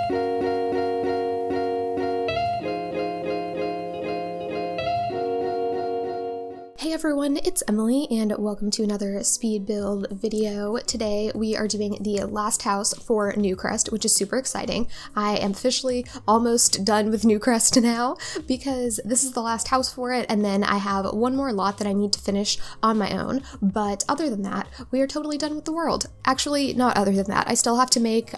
Hey everyone, it's Emily and welcome to another speed build video. Today we are doing the last house for Newcrest, which is super exciting. I am officially almost done with Newcrest now because this is the last house for it, and then I have one more lot that I need to finish on my own. But other than that, we are totally done with the world. Actually, not other than that. I still have to make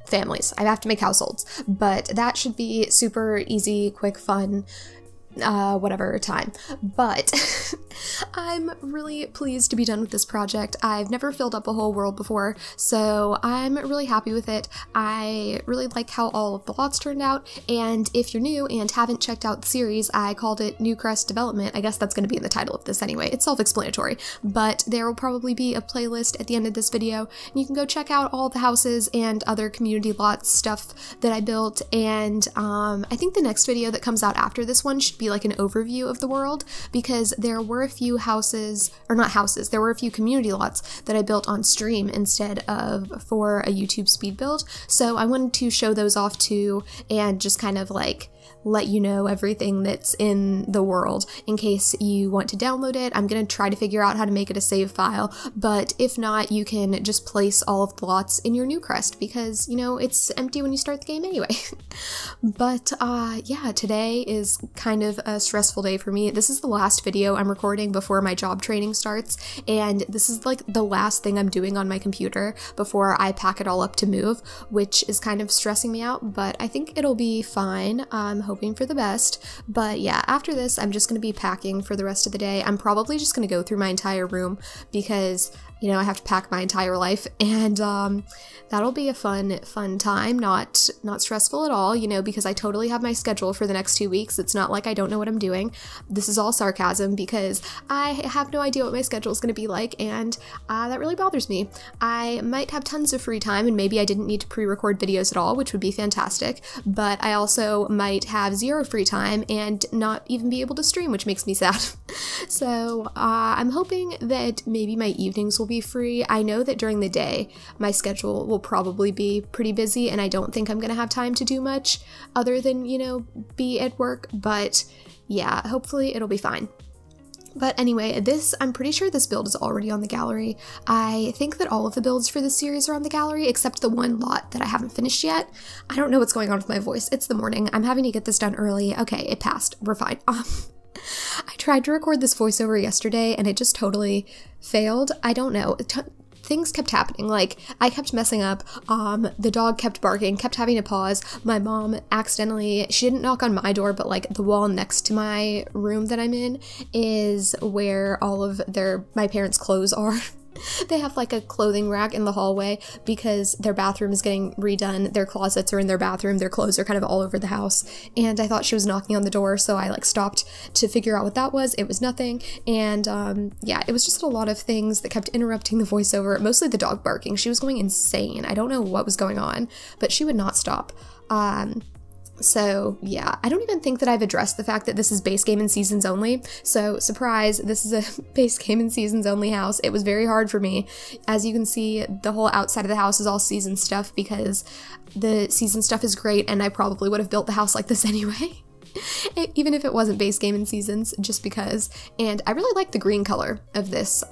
families. I have to make households, but that should be super easy, quick, fun, whatever time. But I'm really pleased to be done with this project. I've never filled up a whole world before, so I'm really happy with it. I really like how all of the lots turned out, and if you're new and haven't checked out the series, I called it Newcrest Development. I guess that's going to be in the title of this anyway. It's self-explanatory, but there will probably be a playlist at the end of this video, and you can go check out all the houses and other community lots stuff that I built. And I think the next video that comes out after this one should be like an overview of the world, because there were a few houses, or not houses, there were a few community lots that I built on stream instead of for a YouTube speed build. So I wanted to show those off too and just kind of like let you know everything that's in the world in case you want to download it. I'm gonna try to figure out how to make it a save file, but if not, you can just place all of the lots in your Newcrest because, you know, it's empty when you start the game anyway. But yeah, today is kind of a stressful day for me. This is the last video I'm recording before my job training starts, and this is like the last thing I'm doing on my computer before I pack it all up to move, which is kind of stressing me out, but I think it'll be fine. I'm hoping for the best. But yeah, after this, I'm just going to be packing for the rest of the day. I'm probably just going to go through my entire room because, you know, I have to pack my entire life, and that'll be a fun time, not stressful at all, you know, because I totally have my schedule for the next 2 weeks. It's not like I don't know what I'm doing. This is all sarcasm because I have no idea what my schedule is going to be like, and that really bothers me. I might have tons of free time, and maybe I didn't need to pre-record videos at all, which would be fantastic, but I also might have zero free time and not even be able to stream, which makes me sad. So I'm hoping that maybe my evenings will be free. I know that during the day my schedule will probably be pretty busy, and I don't think I'm gonna have time to do much other than, you know, be at work, but yeah, hopefully it'll be fine. But anyway, I'm pretty sure this build is already on the gallery. I think that all of the builds for this series are on the gallery, except the one lot that I haven't finished yet. I don't know what's going on with my voice. It's the morning. I'm having to get this done early. Okay, it passed. We're fine. I tried to record this voiceover yesterday and it just totally failed. I don't know. Things kept happening. Like, I kept messing up, the dog kept barking, kept having to pause, my mom accidentally, she didn't knock on my door, but like the wall next to my room that I'm in is where all of my parents' clothes are. They have like a clothing rack in the hallway because their bathroom is getting redone. Their closets are in their bathroom. Their clothes are kind of all over the house. And I thought she was knocking on the door, so I like stopped to figure out what that was. It was nothing. And yeah, it was just a lot of things that kept interrupting the voiceover, mostly the dog barking. She was going insane. I don't know what was going on, but she would not stop. So yeah, I don't even think that I've addressed the fact that this is base game and seasons only. So surprise, this is a base game and seasons only house. It was very hard for me. As you can see, the whole outside of the house is all season stuff because the season stuff is great, and I probably would have built the house like this anyway. Even if it wasn't base game and seasons, just because. And I really like the green color of this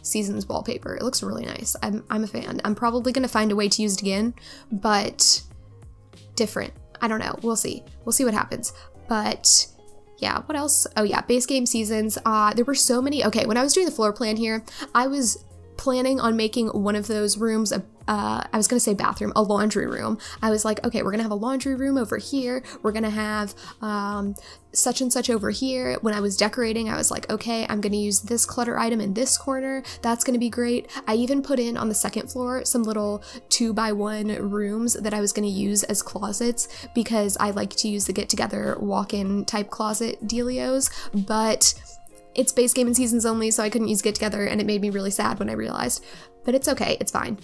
seasons wallpaper. It looks really nice. I'm a fan. I'm probably gonna find a way to use it again, but different. I don't know. We'll see. We'll see what happens. But yeah, what else? Oh yeah, base game seasons. There were so many. Okay, when I was doing the floor plan here, I was planning on making one of those rooms I was gonna say bathroom, a laundry room. I was like, okay, we're gonna have a laundry room over here. We're gonna have such and such over here. When I was decorating, I was like, okay, I'm gonna use this clutter item in this corner. That's gonna be great. I even put in on the second floor some little 2x1 rooms that I was gonna use as closets because I like to use the get-together walk-in type closet dealios, but it's base game and seasons only, so I couldn't use get together, and it made me really sad when I realized. But it's okay, it's fine.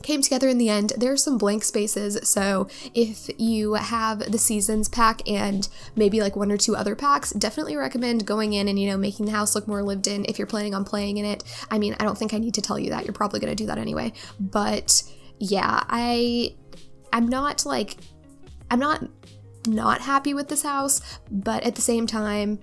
Came together in the end. There are some blank spaces, so if you have the seasons pack and maybe like 1 or 2 other packs, definitely recommend going in and, you know, making the house look more lived in if you're planning on playing in it. I mean, I don't think I need to tell you that. You're probably going to do that anyway. But yeah, I I'm not not happy with this house, but at the same time,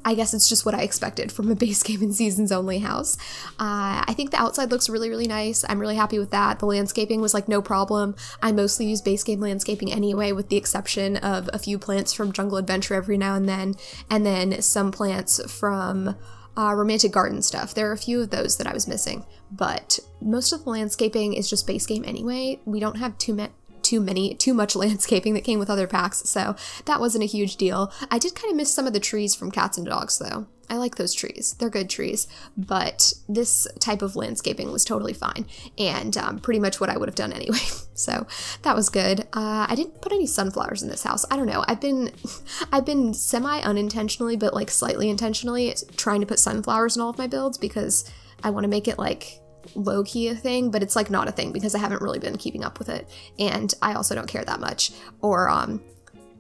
I guess it's just what I expected from a base game and seasons only house. I think the outside looks really, really nice. I'm really happy with that. The landscaping was like no problem. I mostly use base game landscaping anyway, with the exception of a few plants from Jungle Adventure every now and then some plants from Romantic Garden stuff. There are a few of those that I was missing, but most of the landscaping is just base game anyway. We don't have too much landscaping that came with other packs, so that wasn't a huge deal. I did kind of miss some of the trees from Cats and Dogs though. I like those trees. They're good trees, but this type of landscaping was totally fine, and pretty much what I would have done anyway, so that was good. I didn't put any sunflowers in this house. I don't know, I've been semi-unintentionally, but like slightly intentionally trying to put sunflowers in all of my builds because I want to make it like low-key a thing, but it's like not a thing because I haven't really been keeping up with it, and I also don't care that much or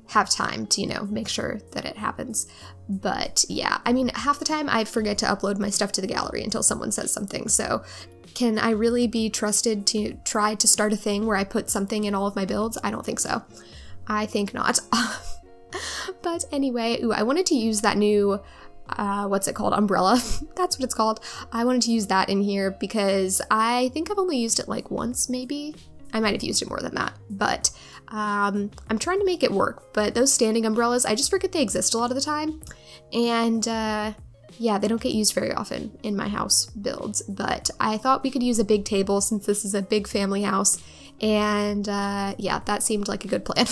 have time to, you know, make sure that it happens. But yeah, I mean, half the time I forget to upload my stuff to the gallery until someone says something, so can I really be trusted to try to start a thing where I put something in all of my builds? I don't think so. I think not. But anyway, ooh, I wanted to use that new what's it called? Umbrella. That's what it's called. I wanted to use that in here because I think I've only used it like once, maybe. I might have used it more than that, but I'm trying to make it work. But those standing umbrellas, I just forget they exist a lot of the time. And yeah, they don't get used very often in my house builds, but I thought we could use a big table since this is a big family house. And yeah, that seemed like a good plan.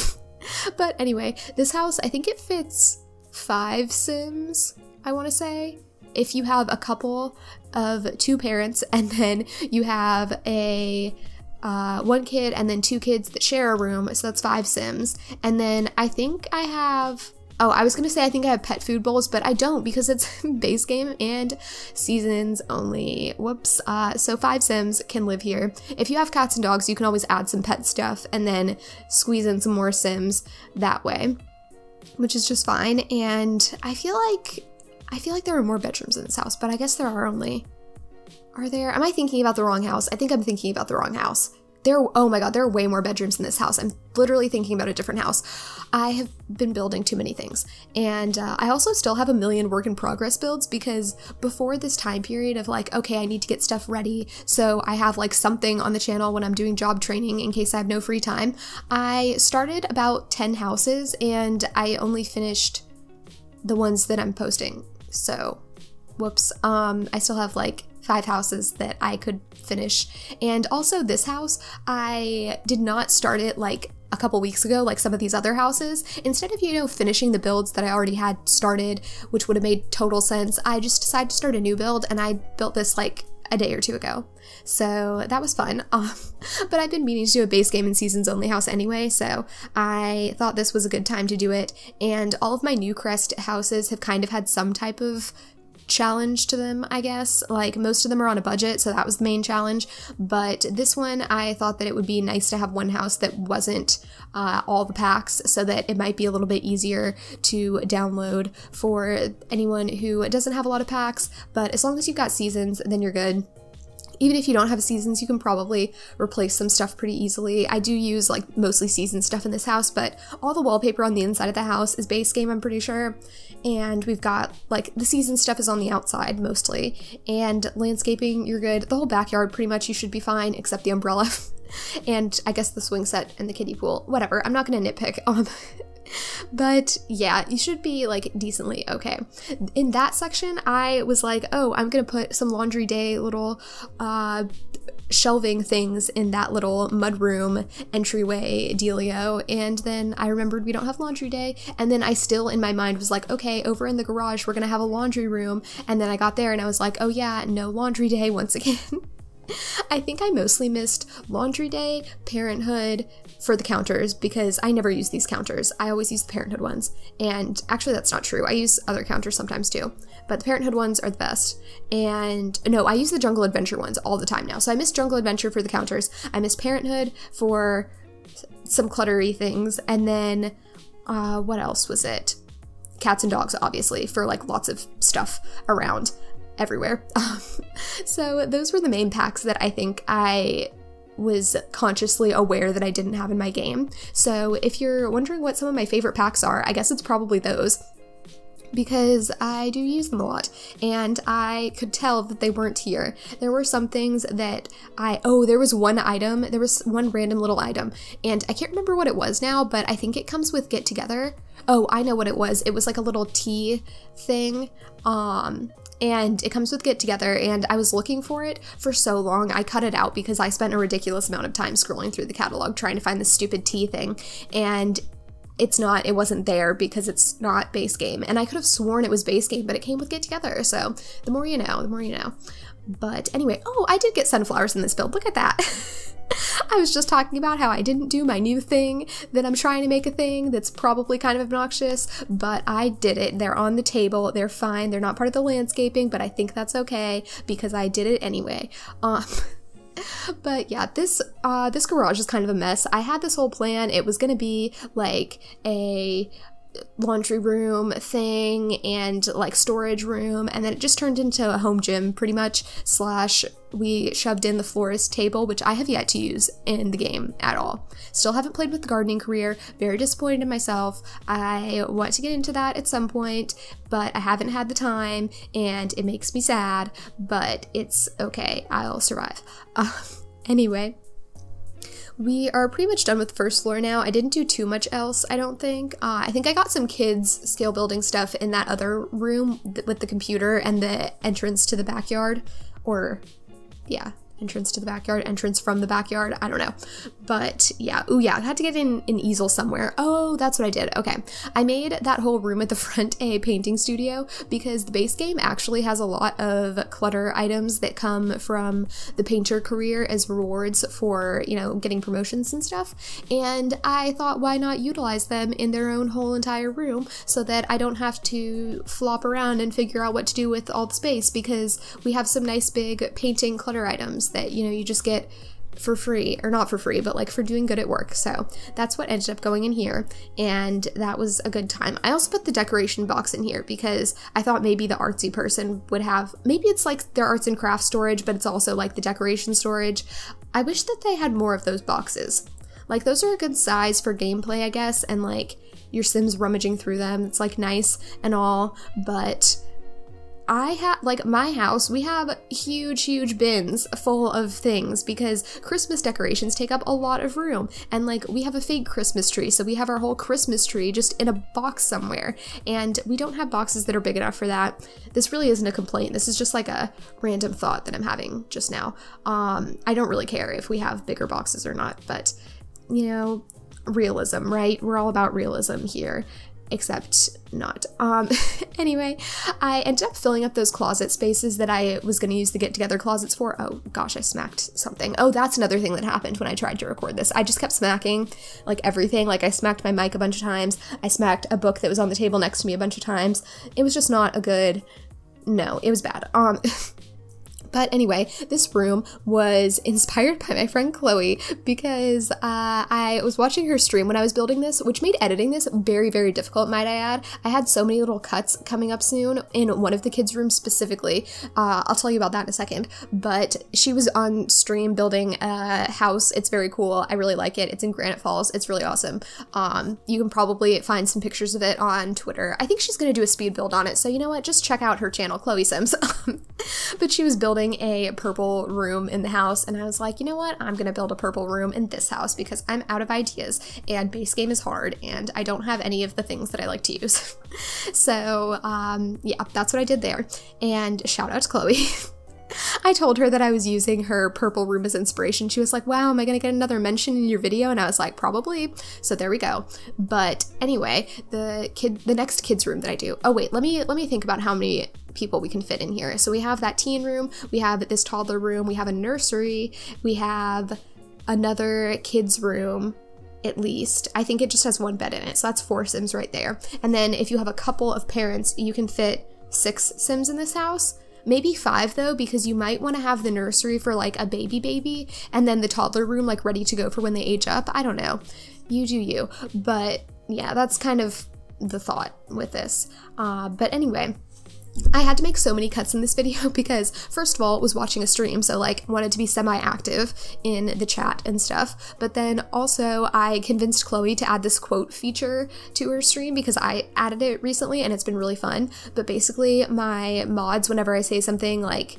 But anyway, this house, I think it fits 5 Sims, I want to say. If you have a couple of 2 parents and then you have a 1 kid and then 2 kids that share a room, so that's 5 Sims. And then I think I have, oh, I was gonna say I think I have pet food bowls, but I don't because it's base game and seasons only. Whoops. So 5 Sims can live here. If you have cats and dogs, you can always add some pet stuff and then squeeze in some more Sims that way, which is just fine. And I feel like there are more bedrooms in this house, but I guess there are only... Are there? Am I thinking about the wrong house? I think I'm thinking about the wrong house. Oh my god, there are way more bedrooms in this house. I'm literally thinking about a different house. I have been building too many things. And I also still have a million work in progress builds because before this time period of like, okay, I need to get stuff ready so I have like something on the channel when I'm doing job training in case I have no free time, I started about 10 houses and I only finished the ones that I'm posting. So, whoops. I still have like 5 houses that I could finish. And also this house, I did not start it like a couple weeks ago like some of these other houses. Instead of, you know, finishing the builds that I already had started, which would have made total sense, I just decided to start a new build and I built this like a day or 2 ago. So that was fun. But I've been meaning to do a base game and seasons only house anyway, so I thought this was a good time to do it. And all of my Newcrest houses have kind of had some type of challenge to them, I guess. Like most of them are on a budget, so that was the main challenge, but this one I thought that it would be nice to have one house that wasn't all the packs, so that it might be a little bit easier to download for anyone who doesn't have a lot of packs. But as long as you've got seasons, then you're good. Even if you don't have seasons, you can probably replace some stuff pretty easily. I do use like mostly season stuff in this house, but all the wallpaper on the inside of the house is base game, I'm pretty sure. And we've got like the season stuff is on the outside mostly, and landscaping, you're good. The whole backyard pretty much you should be fine except the umbrella and I guess the swing set and the kiddie pool. Whatever, I'm not gonna nitpick. But yeah, you should be like decently okay. In that section, I was like, oh, I'm gonna put some laundry day little shelving things in that little mudroom entryway dealio, and then I remembered we don't have laundry day, and then I still in my mind was like, okay, over in the garage we're gonna have a laundry room, and then I got there and I was like, oh yeah, no laundry day once again. I think I mostly missed laundry day, parenthood for the counters because I never use these counters. I always use the parenthood ones. And actually that's not true. I use other counters sometimes too, but the parenthood ones are the best. And no, I use the Jungle Adventure ones all the time now. So I miss Jungle Adventure for the counters. I miss parenthood for some cluttery things. And then what else was it? Cats and dogs, obviously, for like lots of stuff around everywhere. So those were the main packs that I think I was consciously aware that I didn't have in my game. So if you're wondering what some of my favorite packs are, I guess it's probably those, because I do use them a lot, and I could tell that they weren't here. There were some things that there was one item, there was one random little item, and I can't remember what it was now, but I think it comes with Get Together. Oh, I know what it was. It was like a little tea thing, and it comes with Get Together, and I was looking for it for so long. I cut it out because I spent a ridiculous amount of time scrolling through the catalog trying to find this stupid tea thing, and it wasn't there because it's not base game. And I could have sworn it was base game, but it came with Get Together. So the more you know, the more you know. But anyway, oh, I did get sunflowers in this build. Look at that. I was just talking about how I didn't do my new thing, that I'm trying to make a thing that's probably kind of obnoxious, but I did it. They're on the table. They're fine. They're not part of the landscaping, but I think that's okay because I did it anyway. But yeah, this garage is kind of a mess. I had this whole plan. It was gonna be like a laundry room thing and like storage room, and then it just turned into a home gym pretty much, slash we shoved in the florist table, which I have yet to use in the game at all. Still haven't played with the gardening career. Very disappointed in myself. I want to get into that at some point, but I haven't had the time, and it makes me sad, but it's okay. I'll survive. Anyway, we are pretty much done with the first floor now. I didn't do too much else, I don't think. I think I got some kids scale building stuff in that other room with the computer and the entrance to the backyard, or yeah, entrance to the backyard, entrance from the backyard, I don't know. But yeah, ooh yeah, I had to get in an easel somewhere. Oh, that's what I did. Okay, I made that whole room at the front a painting studio because the base game actually has a lot of clutter items that come from the painter career as rewards for, you know, getting promotions and stuff. And I thought, why not utilize them in their own whole entire room so that I don't have to flop around and figure out what to do with all the space, because we have some nice big painting clutter items that, you know, you just get for free, or not for free, but like for doing good at work. So that's what ended up going in here, and that was a good time. I also put the decoration box in here because I thought maybe the artsy person would have, maybe it's like their arts and crafts storage, but it's also like the decoration storage. I wish that they had more of those boxes. Like, those are a good size for gameplay, I guess, and like your Sims rummaging through them, it's like nice and all, but like my house, we have huge bins full of things because Christmas decorations take up a lot of room, and like we have a fake Christmas tree, so we have our whole Christmas tree just in a box somewhere, and we don't have boxes that are big enough for that. This really isn't a complaint, this is just like a random thought that I'm having just now. I don't really care if we have bigger boxes or not, but you know, realism, right? We're all about realism here. Except not. Anyway, I ended up filling up those closet spaces that I was going to use the Get Together closets for. Oh gosh, I smacked something. Oh, that's another thing that happened when I tried to record this. I just kept smacking like everything. Like, I smacked my mic a bunch of times. I smacked a book that was on the table next to me a bunch of times. It was just not a good, no, it was bad. But anyway, this room was inspired by my friend Chloe because I was watching her stream when I was building this, which made editing this very difficult, might I add. I had so many little cuts coming up soon in one of the kids' rooms specifically. I'll tell you about that in a second, but she was on stream building a house. It's very cool. I really like it. It's in Granite Falls. It's really awesome. You can probably find some pictures of it on Twitter. I think she's going to do a speed build on it, so you know what? Just check out her channel, Chloe Sims. But she was building a purple room in the house, and I was like, you know what, I'm gonna build a purple room in this house because I'm out of ideas and base game is hard and I don't have any of the things that I like to use. So yeah, that's what I did there, and shout out to Chloe. I told her that I was using her purple room as inspiration. She was like, wow, am I gonna get another mention in your video? And I was like, probably. So there we go. But anyway, the next kids room that I do, oh wait, let me think about how many people we can fit in here. So we have that teen room, we have this toddler room, we have a nursery, we have another kids room, at least. I think it just has one bed in it, so that's 4 Sims right there. And then if you have a couple of parents, you can fit 6 Sims in this house. Maybe 5 though, because you might want to have the nursery for like a baby, and then the toddler room like ready to go for when they age up. I don't know. You do you. But yeah, that's kind of the thought with this. But anyway, I had to make so many cuts in this video because, first of all, was watching a stream, so like wanted to be semi-active in the chat and stuff, but then also I convinced Chloe to add this quote feature to her stream because I added it recently and it's been really fun. But basically my mods, whenever I say something like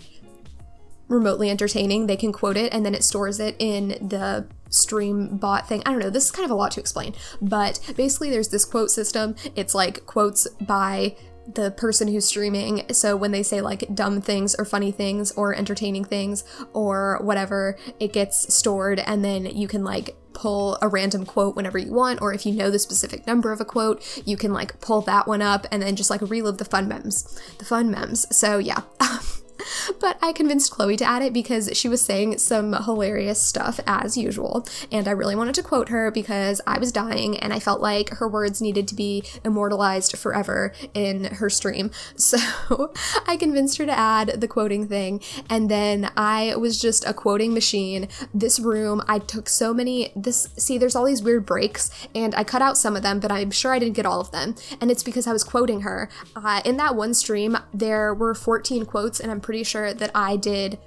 remotely entertaining, they can quote it and then it stores it in the stream bot thing. I don't know, this is kind of a lot to explain, but basically there's this quote system. It's like quotes by the person who's streaming, so when they say like dumb things or funny things or entertaining things or whatever, it gets stored and then you can like pull a random quote whenever you want, or if you know the specific number of a quote, you can like pull that one up and then just like relive the fun memes. So yeah. But I convinced Chloe to add it because she was saying some hilarious stuff as usual, and I really wanted to quote her because I was dying and I felt like her words needed to be immortalized forever in her stream. So I convinced her to add the quoting thing, and then I was just a quoting machine. This room, I took so many, see, there's all these weird breaks, and I cut out some of them, but I'm sure I didn't get all of them, and it's because I was quoting her. In that one stream, there were 14 quotes, and I'm pretty sure that I did,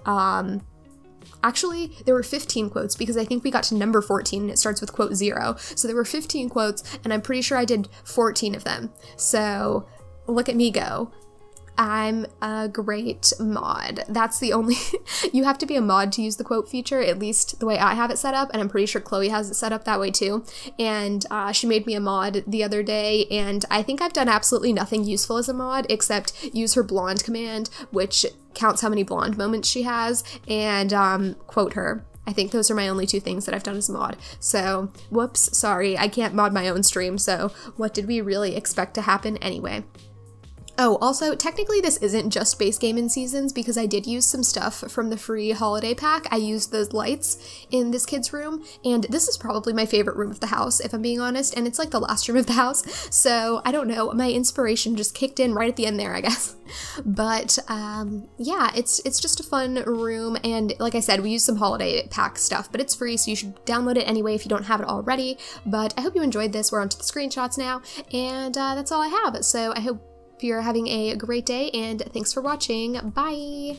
actually, there were 15 quotes because I think we got to number 14 and it starts with quote 0. So there were 15 quotes and I'm pretty sure I did 14 of them. So look at me go. I'm a great mod. That's the only, you have to be a mod to use the quote feature, at least the way I have it set up, and I'm pretty sure Chloe has it set up that way too. And she made me a mod the other day, and I think I've done absolutely nothing useful as a mod except use her blonde command, which counts how many blonde moments she has, and quote her. I think those are my only 2 things that I've done as a mod. So, whoops, sorry, I can't mod my own stream, so what did we really expect to happen anyway? Oh, also, technically this isn't just base game and seasons because I did use some stuff from the free holiday pack. I used those lights in this kid's room, and this is probably my favorite room of the house, if I'm being honest, and it's like the last room of the house, so I don't know, my inspiration just kicked in right at the end there, I guess. But yeah, it's just a fun room, and like I said, we used some holiday pack stuff, but it's free, so you should download it anyway if you don't have it already. But I hope you enjoyed this. We're on to the screenshots now, and that's all I have, so I hope you're having a great day, and thanks for watching. Bye!